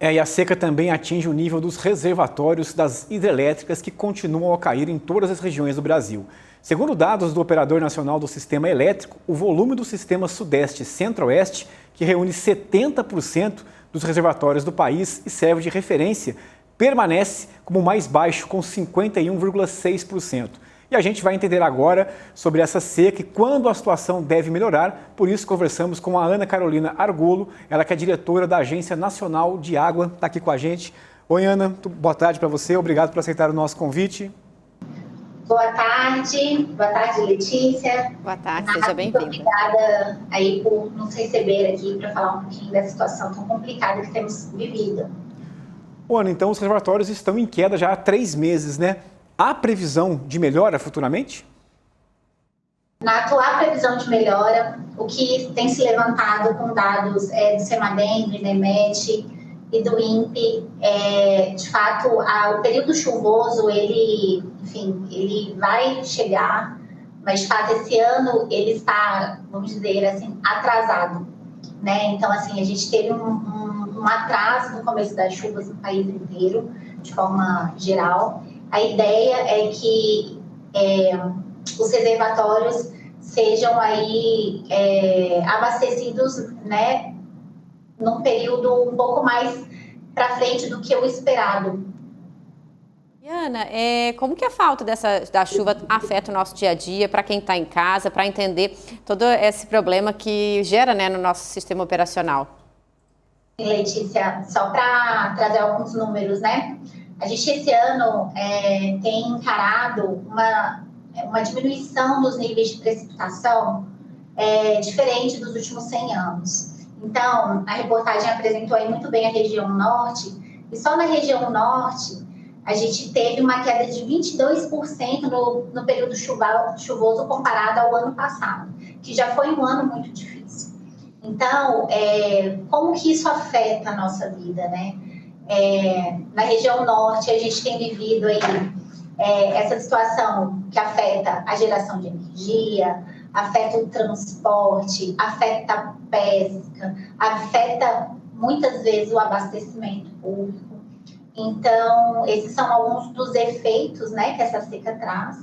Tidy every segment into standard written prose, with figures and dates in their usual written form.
E a seca também atinge o nível dos reservatórios das hidrelétricas que continuam a cair em todas as regiões do Brasil. Segundo dados do Operador Nacional do Sistema Elétrico, o volume do sistema Sudeste e Centro-Oeste, que reúne 70% dos reservatórios do país e serve de referência, permanece como o mais baixo, com 51,6%. E a gente vai entender agora sobre essa seca e quando a situação deve melhorar. Por isso, conversamos com a Ana Carolina Argolo, ela que é diretora da Agência Nacional de Água, está aqui com a gente. Oi, Ana, boa tarde para você, obrigado por aceitar o nosso convite. Boa tarde, Letícia. Boa tarde, seja bem-vinda. Obrigada aí por nos receber aqui para falar um pouquinho da situação tão complicada que temos vivido. Ana, então os reservatórios estão em queda já há 3 meses, né? Há previsão de melhora futuramente? Na atual previsão de melhora, o que tem se levantado com dados do CEMADEM, do INEMET e do INPE, de fato, o período chuvoso, ele vai chegar, mas de fato esse ano ele está, vamos dizer assim, atrasado, né? Então, assim, a gente teve um atraso no começo das chuvas no país inteiro, de forma geral. A ideia é que os reservatórios sejam aí abastecidos, né, num período um pouco mais para frente do que o esperado. E Ana, como que a falta da chuva afeta o nosso dia a dia, para quem está em casa, para entender todo esse problema que gera, né, no nosso sistema operacional? Letícia, só para trazer alguns números, né? A gente esse ano tem encarado uma diminuição dos níveis de precipitação diferente dos últimos 100 anos. Então, a reportagem apresentou aí muito bem a região norte, e só na região norte a gente teve uma queda de 22% no período chuvoso comparado ao ano passado, que já foi um ano muito difícil. Então, como que isso afeta a nossa vida, né? Na região norte, a gente tem vivido aí essa situação que afeta a geração de energia, afeta o transporte, afeta a pesca, afeta muitas vezes o abastecimento público. Então, esses são alguns dos efeitos, né, que essa seca traz.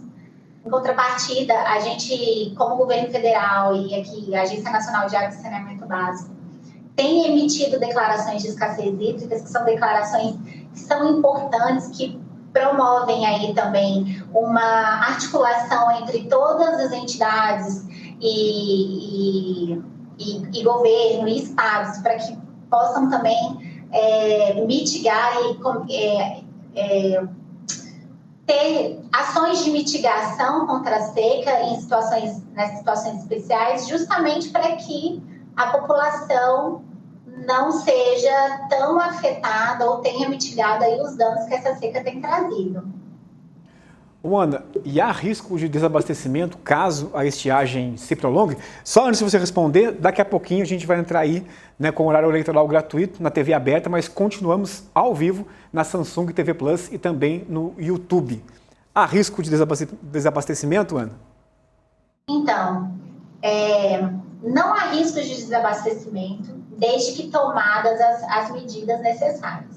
Em contrapartida, a gente, como governo federal e aqui a Agência Nacional de Água e Saneamento Básico, tem emitido declarações de escassez hídrica, que são declarações que são importantes, que promovem aí também uma articulação entre todas as entidades e governo e estados, para que possam também mitigar e ter ações de mitigação contra a seca nas situações especiais, justamente para que a população não seja tão afetada ou tenha mitigado aí os danos que essa seca tem trazido. Ana, e há risco de desabastecimento caso a estiagem se prolongue? Só antes de você responder, daqui a pouquinho a gente vai entrar aí, né, com o horário eleitoral gratuito na TV aberta, mas continuamos ao vivo na Samsung TV Plus e também no YouTube. Há risco de desabastecimento, Ana? Então, não há risco de desabastecimento desde que tomadas as medidas necessárias.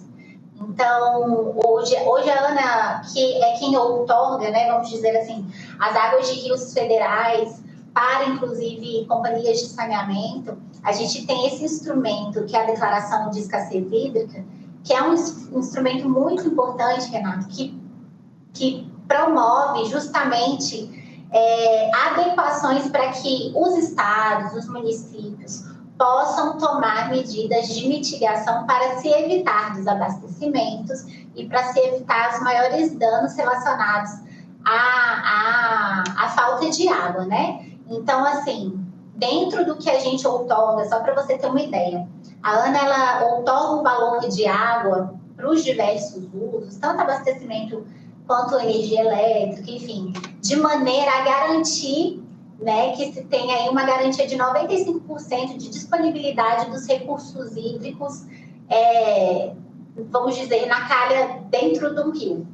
Então, hoje a ANA, que é quem outorga, né, vamos dizer assim, as águas de rios federais para, inclusive, companhias de saneamento, a gente tem esse instrumento, que é a Declaração de Escassez Hídrica, que é um instrumento muito importante, Renato, que promove justamente adequações para que os estados, os municípios, possam tomar medidas de mitigação para se evitar desabastecimentos e para se evitar os maiores danos relacionados à falta de água, né? Então, assim, dentro do que a gente outorga, só para você ter uma ideia, a ANA, ela outorga um valor de água para os diversos usos, tanto abastecimento quanto energia elétrica, enfim, de maneira a garantir, né, que se tenha aí uma garantia de 95% de disponibilidade dos recursos hídricos, vamos dizer, na calha dentro do rio.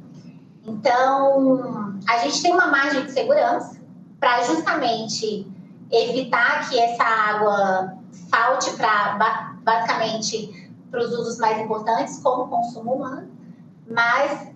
Então, a gente tem uma margem de segurança para justamente evitar que essa água falte para, basicamente, para os usos mais importantes, como o consumo humano, mas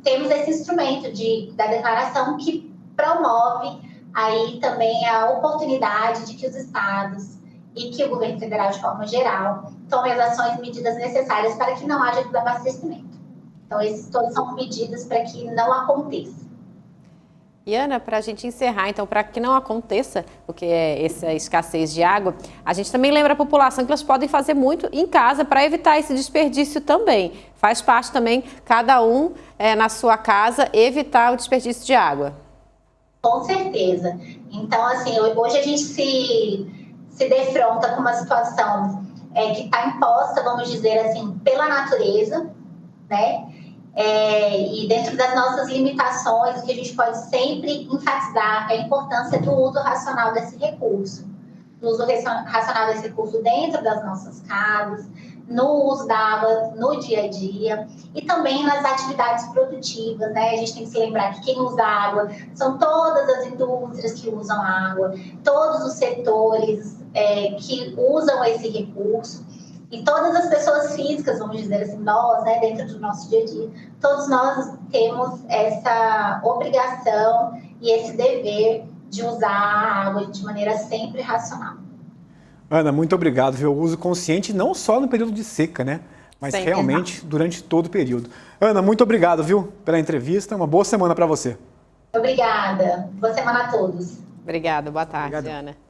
temos esse instrumento da declaração que promove aí também a oportunidade de que os estados e que o governo federal, de forma geral, tomem as ações e medidas necessárias para que não haja desabastecimento. Então, esses todos são medidas para que não aconteça. E Ana, para a gente encerrar, então, para que não aconteça, porque é essa escassez de água, a gente também lembra a população que elas podem fazer muito em casa para evitar esse desperdício também. Faz parte também, cada um na sua casa, evitar o desperdício de água. Com certeza. Então, assim, hoje a gente se defronta com uma situação que está imposta, vamos dizer assim, pela natureza, né? E dentro das nossas limitações, o que a gente pode sempre enfatizar é a importância do uso racional desse recurso. Do uso racional desse recurso dentro das nossas casas, no uso da água no dia a dia e também nas atividades produtivas, né? A gente tem que se lembrar que quem usa água são todas as indústrias que usam água, todos os setores que usam esse recurso e todas as pessoas físicas, vamos dizer assim, nós, né, dentro do nosso dia a dia, todos nós temos essa obrigação e esse dever de usar a água de maneira sempre racional. Ana, muito obrigado, viu? O uso consciente não só no período de seca, né? Mas Sim, realmente exato. Durante todo o período. Ana, muito obrigado, viu? Pela entrevista. Uma boa semana para você. Obrigada. Boa semana a todos. Obrigada, boa tarde, Obrigado. Ana.